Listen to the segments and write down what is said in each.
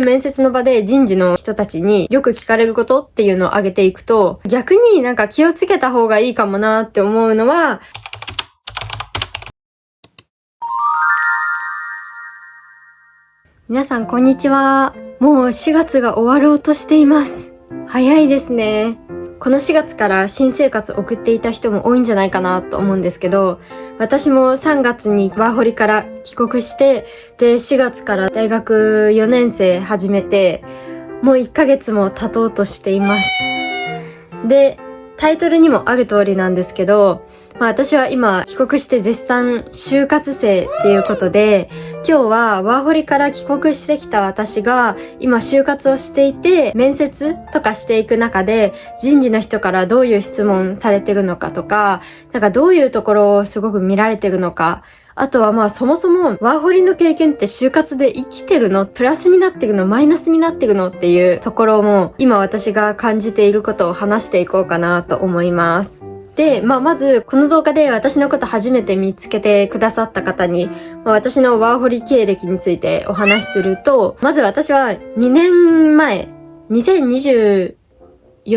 面接の場で人事の人たちによく聞かれることっていうのを挙げていくと、逆になんか気をつけた方がいいかもなって思うのは、皆さんこんにちは。もう4月が終わろうとしています。早いですね。この4月から新生活を送っていた人も多いんじゃないかなと思うんですけど、私も3月にワーホリから帰国して、で、4月から大学4年生始めて、もう1ヶ月も経とうとしています。で、タイトルにもある通りなんですけど、私は今帰国して絶賛就活生っていうことで、今日はワーホリから帰国してきた私が今就活をしていて、面接とかしていく中で人事の人からどういう質問されてるのかとか、なんかどういうところをすごく見られてるのか、あとはそもそもワーホリの経験って就活で生きてるの？プラスになってるの？マイナスになってるの？っていうところも今私が感じていることを話していこうかなと思います。で、まずこの動画で私のこと初めて見つけてくださった方に、私のワーホリ経歴についてお話しすると、まず私は2年前、2024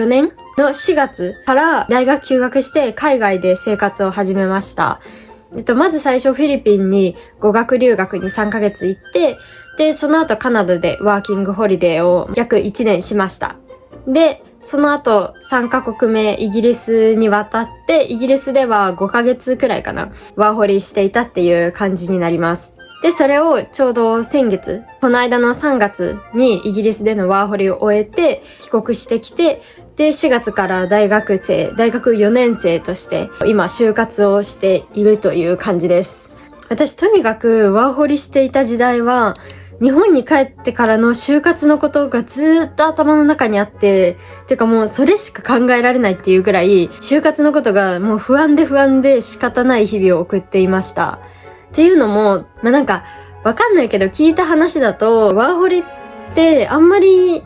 年の4月から大学休学して海外で生活を始めました。まず最初フィリピンに語学留学に3ヶ月行って、で、その後カナダでワーキングホリデーを約1年しました。で、その後3カ国目イギリスに渡って、イギリスでは5ヶ月くらいかな、ワーホリしていたっていう感じになります。で、それをちょうど先月、この間の3月にイギリスでのワーホリを終えて帰国してきて、で、4月から大学4年生として今就活をしているという感じです。私とにかくワーホリしていた時代は日本に帰ってからの就活のことがずーっと頭の中にあって、てかもうそれしか考えられないっていうぐらい就活のことがもう不安で仕方ない日々を送っていました。っていうのも、なんかわかんないけど聞いた話だとワーホリってあんまり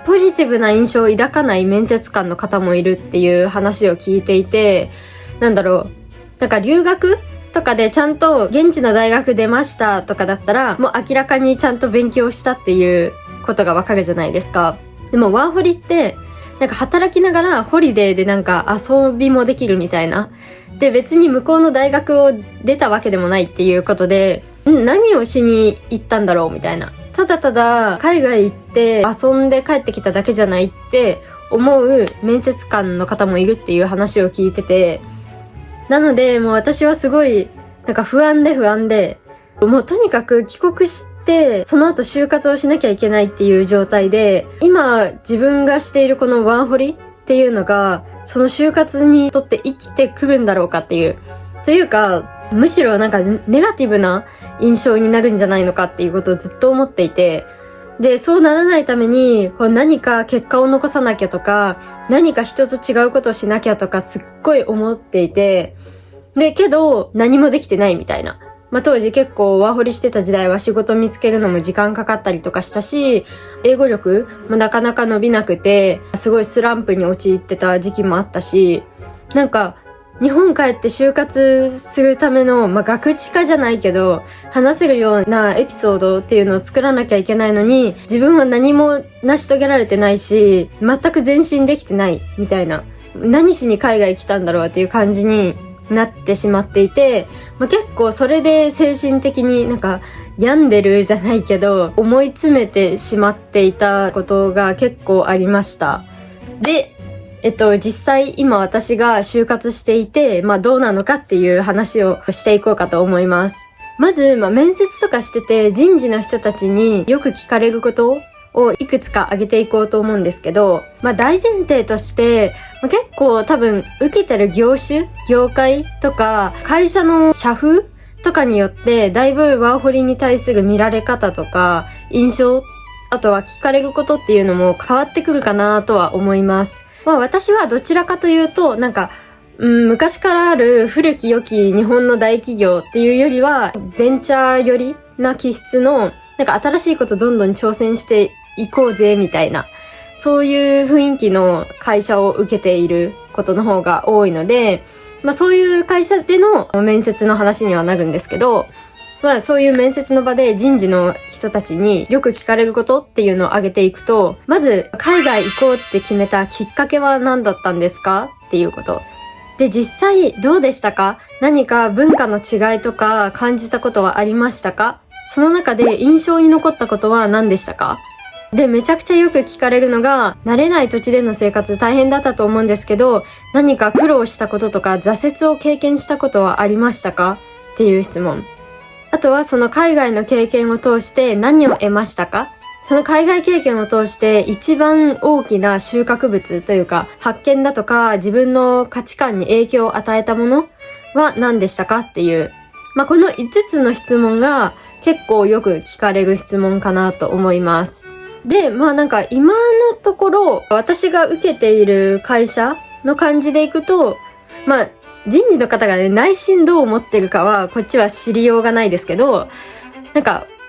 ポジティブな印象を抱かない面接官の方もいるっていう話を聞いていて、なんか留学とかでちゃんと現地の大学出ましたとかだったら、もう明らかにちゃんと勉強したっていうことがわかるじゃないですか。でもワーホリって、なんか働きながらホリデーでなんか遊びもできるみたいな。で、別に向こうの大学を出たわけでもないっていうことで、何をしに行ったんだろうみたいな。ただただ海外行って遊んで帰ってきただけじゃないって思う面接官の方もいるっていう話を聞いてて、なのでもう私はすごいなんか不安で、もうとにかく帰国してその後就活をしなきゃいけないっていう状態で、今自分がしているこのワーホリっていうのがその就活にとって生きてくるんだろうかっていう、というかむしろなんかネガティブな印象になるんじゃないのかっていうことをずっと思っていて、で、そうならないために何か結果を残さなきゃとか、何か人と違うことをしなきゃとかすっごい思っていて、で、けど何もできてないみたいな。当時結構ワーホリしてた時代は仕事見つけるのも時間かかったりとかしたし、英語力もなかなか伸びなくて、すごいスランプに陥ってた時期もあったし、なんか日本帰って就活するための、ガクチカじゃないけど、話せるようなエピソードっていうのを作らなきゃいけないのに、自分は何も成し遂げられてないし、全く前進できてないみたいな。何しに海外来たんだろうっていう感じになってしまっていて、結構それで精神的になんか病んでるじゃないけど、思い詰めてしまっていたことが結構ありました。で、実際今私が就活していて、どうなのかっていう話をしていこうかと思います。まず、面接とかしてて人事の人たちによく聞かれることをいくつか挙げていこうと思うんですけど、大前提として、結構多分受けてる業界とか会社の社風とかによってだいぶワーホリに対する見られ方とか印象、あとは聞かれることっていうのも変わってくるかなとは思います。私はどちらかというと、昔からある古き良き日本の大企業っていうよりは、ベンチャー寄りな気質の、新しいことどんどん挑戦していこうぜみたいな、そういう雰囲気の会社を受けていることの方が多いので、そういう会社での面接の話にはなるんですけど、そういう面接の場で人事の人たちによく聞かれることっていうのを挙げていくと、まず海外行こうって決めたきっかけは何だったんですかっていうこと。で、実際どうでしたか？何か文化の違いとか感じたことはありましたか？その中で印象に残ったことは何でしたか？で、めちゃくちゃよく聞かれるのが、慣れない土地での生活大変だったと思うんですけど、何か苦労したこととか挫折を経験したことはありましたか？っていう質問。あとはその海外の経験を通して何を得ましたか？その海外経験を通して一番大きな収穫物というか発見だとか自分の価値観に影響を与えたものは何でしたかっていう。この5つの質問が結構よく聞かれる質問かなと思います。で、今のところ私が受けている会社の感じでいくと、人事の方がね、内心どう思ってるかはこっちは知りようがないですけど、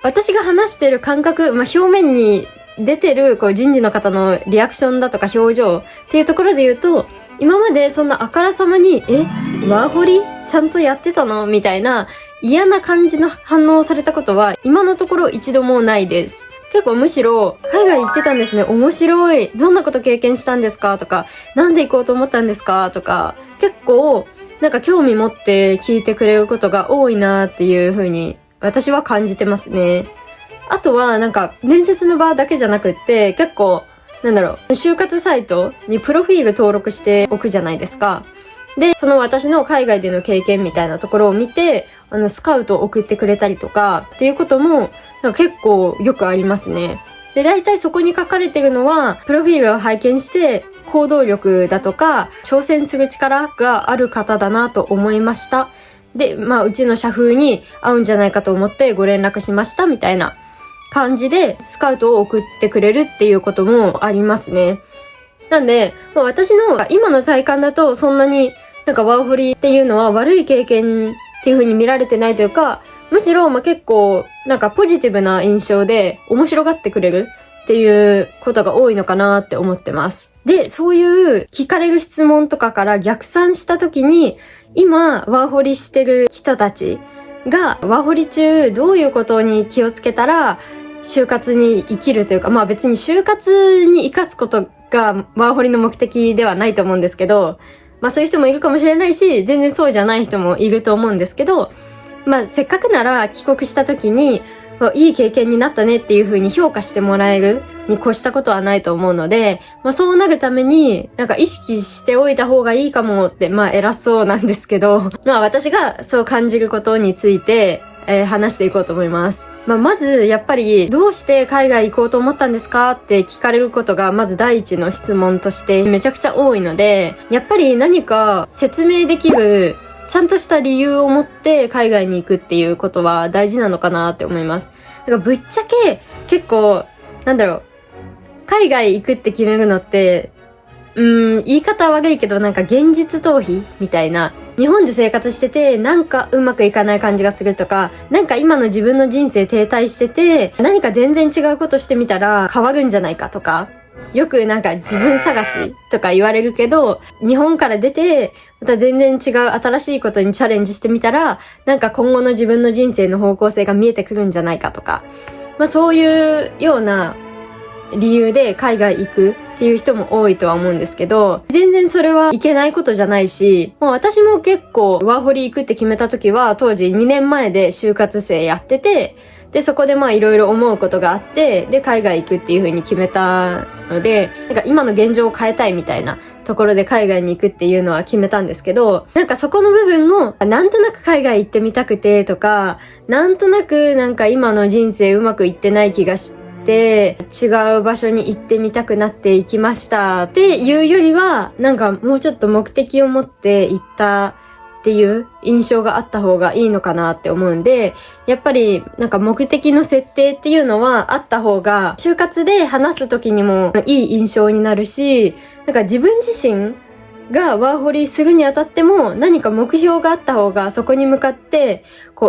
私が話してる感覚、表面に出てる人事の方のリアクションだとか表情っていうところで言うと、今までそんなあからさまに、ワーホリちゃんとやってたのみたいな嫌な感じの反応をされたことは今のところ一度もないです。結構むしろ、海外行ってたんですね。面白い。どんなこと経験したんですかとか、なんで行こうと思ったんですかとか、結構、興味持って聞いてくれることが多いなっていう風に私は感じてますね。あとは面接の場だけじゃなくって結構就活サイトにプロフィール登録しておくじゃないですか。で、その私の海外での経験みたいなところを見て、スカウトを送ってくれたりとかっていうことも結構よくありますね。で、大体そこに書かれてるのは、プロフィールを拝見して行動力だとか挑戦する力がある方だなと思いました。で、うちの社風に合うんじゃないかと思ってご連絡しましたみたいな感じでスカウトを送ってくれるっていうこともありますね。なんで、私の今の体感だとそんなにワーホリっていうのは悪い経験っていう風に見られてないというか、むしろ結構ポジティブな印象で面白がってくれるっていうことが多いのかなって思ってます。で、そういう聞かれる質問とかから逆算した時に、今ワーホリしてる人たちがワーホリ中どういうことに気をつけたら就活に生きるというか、別に就活に生かすことがワーホリの目的ではないと思うんですけど、そういう人もいるかもしれないし、全然そうじゃない人もいると思うんですけど、せっかくなら帰国した時にいい経験になったねっていう風に評価してもらえるに越したことはないと思うので、そうなるために意識しておいた方がいいかもって偉そうなんですけど、私がそう感じることについて、話していこうと思います。まずやっぱりどうして海外行こうと思ったんですかって聞かれることがまず第一の質問としてめちゃくちゃ多いので、やっぱり何か説明できるちゃんとした理由を持って海外に行くっていうことは大事なのかなって思います。ぶっちゃけ結構海外行くって決めるのって言い方は悪いけど現実逃避みたいな、日本で生活しててうまくいかない感じがするとか、今の自分の人生停滞してて何か全然違うことしてみたら変わるんじゃないかとか、よく自分探しとか言われるけど、日本から出てまた全然違う新しいことにチャレンジしてみたら今後の自分の人生の方向性が見えてくるんじゃないかとか、そういうような理由で海外行くっていう人も多いとは思うんですけど、全然それはいけないことじゃないし、私も結構ワーホリ行くって決めた時は当時2年前で就活生やってて、でそこでいろいろ思うことがあって、で海外行くっていう風に決めたので、今の現状を変えたいみたいなところで海外に行くっていうのは決めたんですけど、そこの部分をなんとなく海外行ってみたくてとか、なんとなく今の人生うまくいってない気がして違う場所に行ってみたくなっていきましたっていうよりは、もうちょっと目的を持って行ったっていう印象があった方がいいのかなって思うんで、やっぱり目的の設定っていうのはあった方が就活で話す時にもいい印象になるし、自分自身がワーホリするにあたっても何か目標があった方がそこに向かって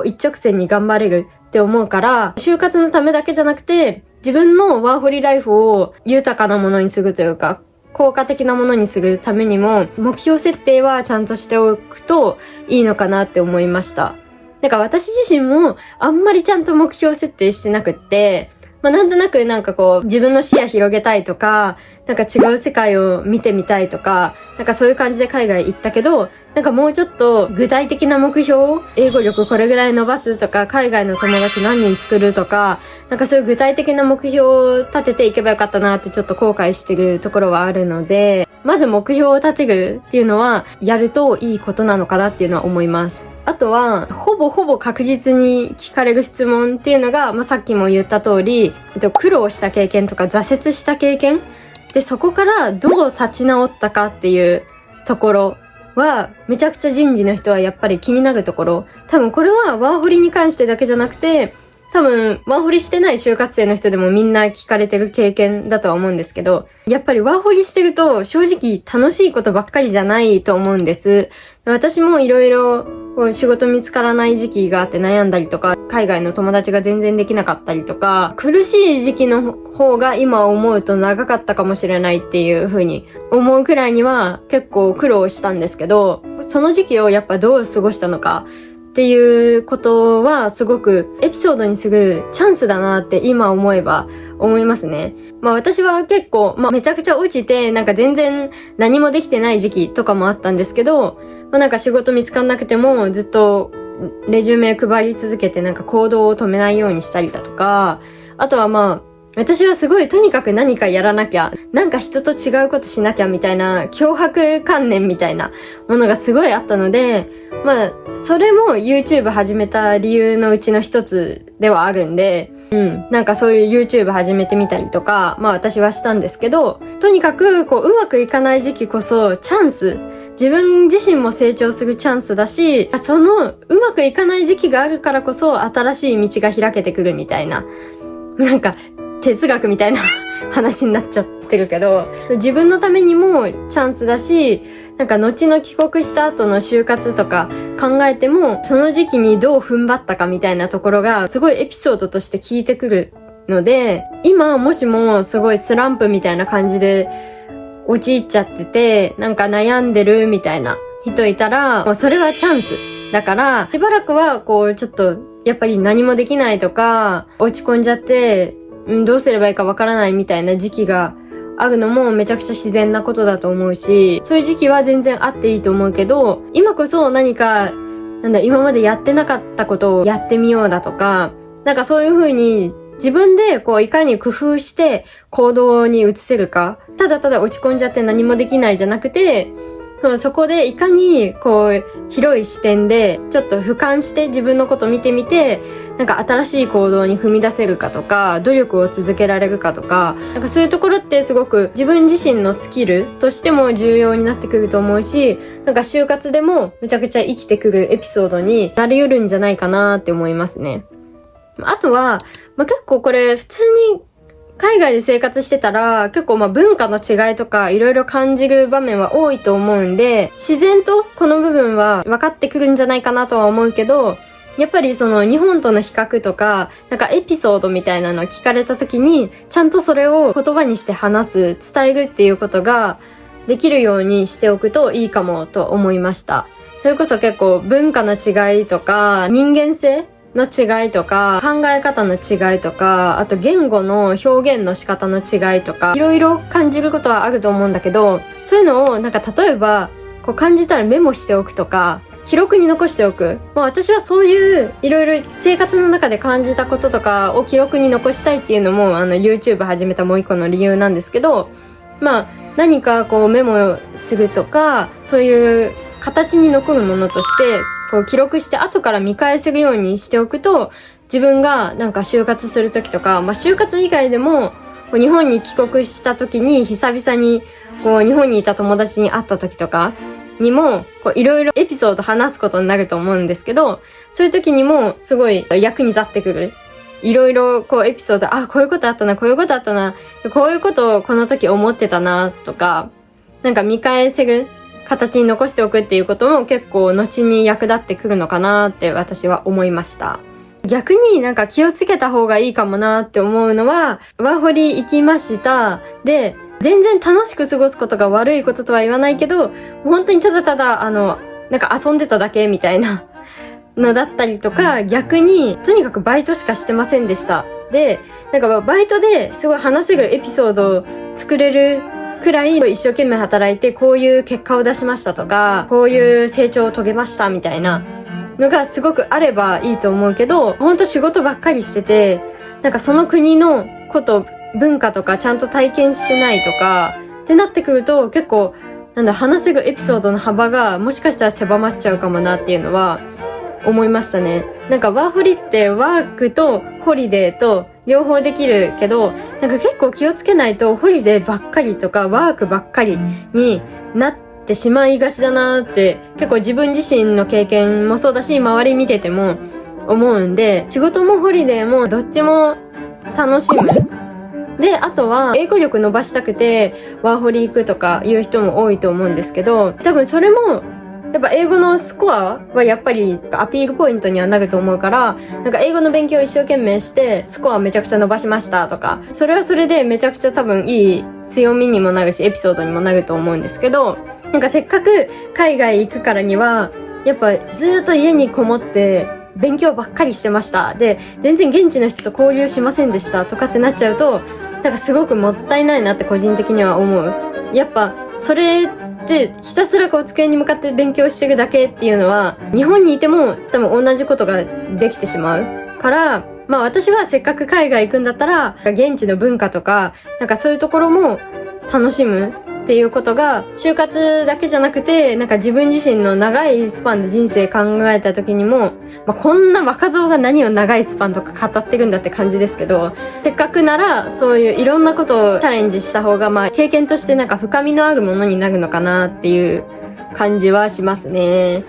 一直線に頑張れるって思うから、就活のためだけじゃなくて自分のワーホリライフを豊かなものにするというか効果的なものにするためにも目標設定はちゃんとしておくといいのかなって思いました。なんか私自身もあんまりちゃんと目標設定してなくって、なんとなくなんかこう自分の視野広げたいとか、なんか違う世界を見てみたいとか、なんかそういう感じで海外行ったけど、なんかもうちょっと具体的な目標、英語力これぐらい伸ばすとか、海外の友達何人作るとか、なんかそういう具体的な目標を立てていけばよかったなってちょっと後悔してるところはあるので、まず目標を立てるっていうのはやるといいことなのかなっていうのは思います。あとは、ほぼ確実に聞かれる質問っていうのが、さっきも言った通り、苦労した経験とか挫折した経験で、そこからどう立ち直ったかっていうところは、めちゃくちゃ人事の人はやっぱり気になるところ。多分これはワーホリに関してだけじゃなくて、多分ワーホリしてない就活生の人でもみんな聞かれてる経験だとは思うんですけど、やっぱりワーホリしてると正直楽しいことばっかりじゃないと思うんです。私もいろいろ仕事見つからない時期があって悩んだりとか、海外の友達が全然できなかったりとか、苦しい時期の方が今思うと長かったかもしれないっていう風に思うくらいには結構苦労したんですけど、その時期をやっぱどう過ごしたのかっていうことはすごくエピソードにするチャンスだなって今思えば思いますね。私は結構めちゃくちゃ落ちてなんか全然何もできてない時期とかもあったんですけど、なんか仕事見つかんなくてもずっとレジュメ配り続けてなんか行動を止めないようにしたりだとか、あとは私はすごいとにかく何かやらなきゃ、なんか人と違うことしなきゃみたいな脅迫観念みたいなものがすごいあったので、それも YouTube 始めた理由のうちの一つではあるんで、なんかそういう YouTube 始めてみたりとか、私はしたんですけど、とにかくうまくいかない時期こそチャンス、自分自身も成長するチャンスだし、そのうまくいかない時期があるからこそ新しい道が開けてくるみたいな、なんか哲学みたいな話になっちゃってるけど、自分のためにもチャンスだし、なんか後の帰国した後の就活とか考えても、その時期にどう踏ん張ったかみたいなところがすごいエピソードとして聞いてくるので、今もしもすごいスランプみたいな感じで陥っちゃってて、なんか悩んでるみたいな人いたら、もうそれはチャンス。だから、しばらくはちょっと、やっぱり何もできないとか、落ち込んじゃって、どうすればいいかわからないみたいな時期があるのもめちゃくちゃ自然なことだと思うし、そういう時期は全然あっていいと思うけど、今こそ何か、今までやってなかったことをやってみようだとか、なんかそういう風に自分でいかに工夫して行動に移せるか、ただただ落ち込んじゃって何もできないじゃなくて、そこでいかに広い視点でちょっと俯瞰して自分のこと見てみて、なんか新しい行動に踏み出せるかとか、努力を続けられるかとか、なんかそういうところってすごく自分自身のスキルとしても重要になってくると思うし、なんか就活でもめちゃくちゃ生きてくるエピソードになり得るんじゃないかなって思いますね。あとは、結構これ普通に海外で生活してたら結構文化の違いとかいろいろ感じる場面は多いと思うんで、自然とこの部分は分かってくるんじゃないかなとは思うけど、やっぱりその日本との比較とか、なんかエピソードみたいなのを聞かれた時に、ちゃんとそれを言葉にして話す、伝えるっていうことができるようにしておくといいかもと思いました。それこそ結構文化の違いとか、人間性の違いとか、考え方の違いとか、あと言語の表現の仕方の違いとか、いろいろ感じることはあると思うんだけど、そういうのをなんか例えば感じたらメモしておくとか、記録に残しておく。私はそういういろいろ生活の中で感じたこととかを記録に残したいっていうのもYouTube 始めたもう一個の理由なんですけど、何かメモするとか、そういう形に残るものとして記録して後から見返せるようにしておくと、自分がなんか就活するときとか、就活以外でも日本に帰国したときに久々に日本にいた友達に会ったときとかにもいろいろエピソード話すことになると思うんですけど、そういう時にもすごい役に立ってくる。いろいろエピソード、こういうことあったな、こういうことあったな、こういうことをこの時思ってたなとか、なんか見返せる形に残しておくっていうことも結構後に役立ってくるのかなって私は思いました。逆になんか気をつけた方がいいかもなって思うのは、ワーホリ行きました。で、全然楽しく過ごすことが悪いこととは言わないけど、本当にただただなんか遊んでただけみたいなのだったりとか、逆にとにかくバイトしかしてませんでした。で、なんかバイトですごい話せるエピソードを作れるくらい一生懸命働いてこういう結果を出しましたとか、こういう成長を遂げましたみたいなのがすごくあればいいと思うけど、ほんと仕事ばっかりしてて、なんかその国のこと、文化とかちゃんと体験してないとかってなってくると、結構話せるエピソードの幅がもしかしたら狭まっちゃうかもなっていうのは思いましたね。なんかワーホリってワークとホリデーと両方できるけど、なんか結構気をつけないとホリデーばっかりとかワークばっかりになってしまいがちだなーって結構自分自身の経験もそうだし、周り見てても思うんで、仕事もホリデーもどっちも楽しむ。で、あとは英語力伸ばしたくてワーホリ行くとかいう人も多いと思うんですけど、多分それもやっぱ英語のスコアはやっぱりアピールポイントにはなると思うから、なんか英語の勉強を一生懸命してスコアめちゃくちゃ伸ばしましたとか、それはそれでめちゃくちゃ多分いい強みにもなるしエピソードにもなると思うんですけど、なんかせっかく海外行くからにはやっぱずーっと家にこもって勉強ばっかりしてましたで、全然現地の人と交流しませんでしたとかってなっちゃうと、なんかすごくもったいないなって個人的には思う。やっぱそれでひたすらこう机に向かって勉強してるだけっていうのは日本にいても多分同じことができてしまうから、まあ私はせっかく海外行くんだったら現地の文化とかなんかそういうところも楽しむっていうことが就活だけじゃなくて、なんか自分自身の長いスパンで人生考えた時にも、まあ、こんな若造が何を長いスパンとか語ってるんだって感じですけど、せっかくならそういういろんなことをチャレンジした方が、まあ経験としてなんか深みのあるものになるのかなっていう感じはしますね。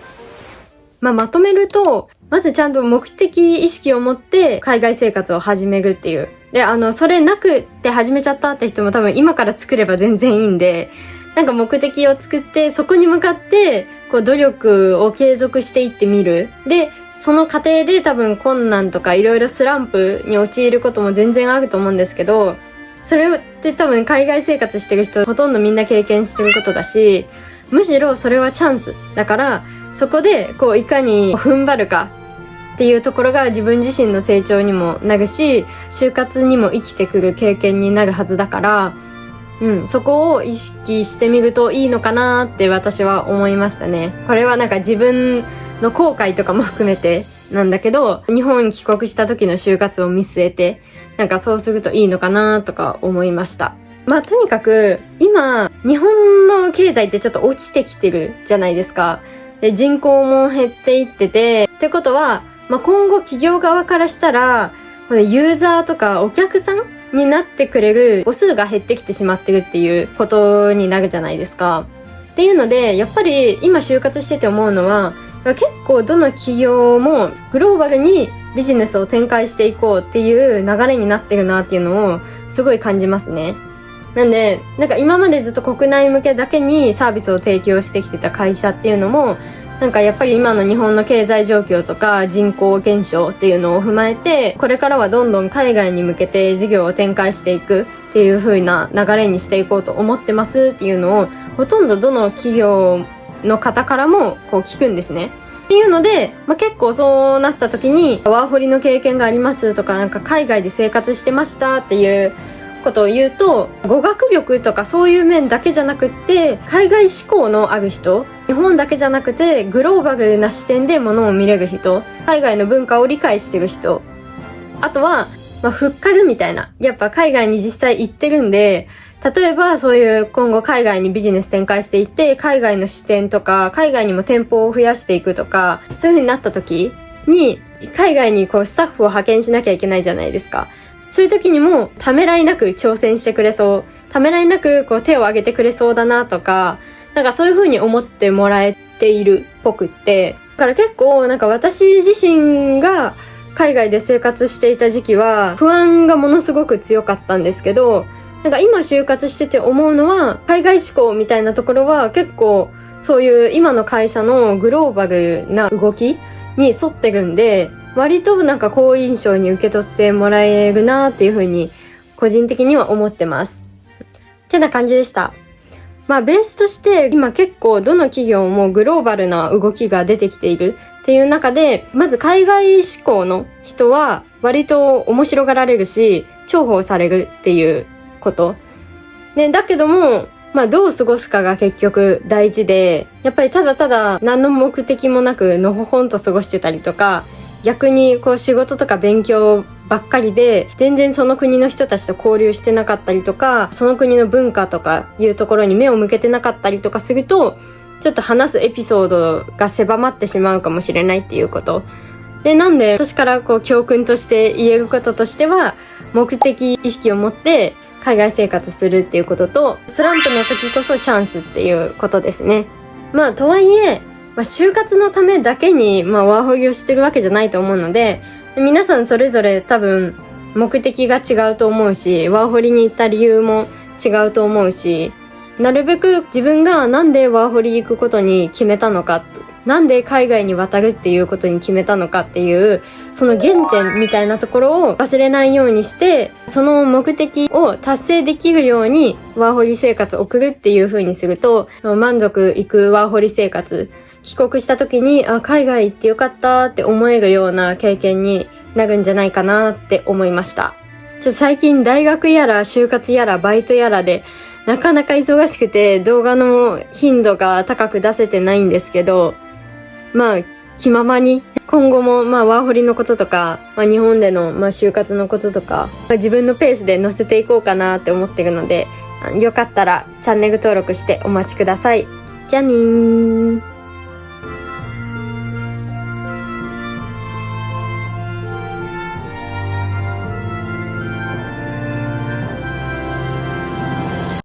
まあまとめると、まずちゃんと目的意識を持って海外生活を始めるっていう。で、それなくって始めちゃったって人も多分今から作れば全然いいんで、なんか目的を作ってそこに向かってこう努力を継続していってみる。で、その過程で多分困難とかいろいろスランプに陥ることも全然あると思うんですけど、それって多分海外生活してる人ほとんどみんな経験してることだし、むしろそれはチャンスだから、そこでこういかに踏ん張るかっていうところが自分自身の成長にもなるし、就活にも生きてくる経験になるはずだから、そこを意識してみるといいのかなって私は思いましたね。これはなんか自分の後悔とかも含めてなんだけど、日本帰国した時の就活を見据えて、なんかそうするといいのかなとか思いました。まあとにかく今日本の経済ってちょっと落ちてきてるじゃないですか。で、人口も減っていってて、ってことは、まあ、今後企業側からしたら、これユーザーとかお客さんになってくれる母数が減ってきてしまってるっていうことになるじゃないですか。っていうので、やっぱり今就活してて思うのは、結構どの企業もグローバルにビジネスを展開していこうっていう流れになってるなっていうのをすごい感じますね。なんで、なんか今までずっと国内向けだけにサービスを提供してきてた会社っていうのも、なんかやっぱり今の日本の経済状況とか人口減少っていうのを踏まえて、これからはどんどん海外に向けて事業を展開していくっていう風な流れにしていこうと思ってますっていうのを、ほとんどどの企業の方からもこう聞くんですね。っていうので、まあ、結構そうなった時に、ワーホリの経験がありますとか、なんか海外で生活してましたっていうことを言うと、語学力とかそういう面だけじゃなくって、海外志向のある人、日本だけじゃなくてグローバルな視点で物を見れる人、海外の文化を理解してる人、あとは、まあ、フッカルみたいな、やっぱ海外に実際行ってるんで、例えばそういう今後海外にビジネス展開していって、海外の視点とか、海外にも店舗を増やしていくとか、そういう風になった時に、海外にこうスタッフを派遣しなきゃいけないじゃないですか。そういう時にもためらいなく挑戦してくれそう。ためらいなくこう手を挙げてくれそうだなとか、なんかそういう風に思ってもらえているっぽくって。だから結構なんか私自身が海外で生活していた時期は不安がものすごく強かったんですけど、なんか今就活してて思うのは、海外志向みたいなところは結構そういう今の会社のグローバルな動きに沿ってるんで、割となんか好印象に受け取ってもらえるなっていう風に個人的には思ってます。ってな感じでした。まあベースとして今結構どの企業もグローバルな動きが出てきているっていう中で、まず海外志向の人は割と面白がられるし、重宝されるっていうこと。ね、だけども、まあどう過ごすかが結局大事で、やっぱりただただ何の目的もなくのほほんと過ごしてたりとか、逆にこう仕事とか勉強ばっかりで全然その国の人たちと交流してなかったりとか、その国の文化とかいうところに目を向けてなかったりとかすると、ちょっと話すエピソードが狭まってしまうかもしれないっていうこと。で、なんで私からこう教訓として言えることとしては、目的意識を持って海外生活するっていうことと、スランプの時こそチャンスっていうことですね。まあとはいえ、就活のためだけにワーホリをしてるわけじゃないと思うので、皆さんそれぞれ多分目的が違うと思うし、ワーホリに行った理由も違うと思うし、なるべく自分がなんでワーホリ行くことに決めたのか、なんで海外に渡るっていうことに決めたのかっていう、その原点みたいなところを忘れないようにして、その目的を達成できるようにワーホリ生活を送るっていう風にすると、満足いくワーホリ生活、帰国した時に、海外行ってよかったって思えるような経験になるんじゃないかなって思いました。最近大学やら就活やらバイトやらでなかなか忙しくて動画の頻度が高く出せてないんですけど、気ままに今後もワーホリのこととか、日本での就活のこととか、自分のペースで載せていこうかなって思ってるので、よかったらチャンネル登録してお待ちください。じゃあねー。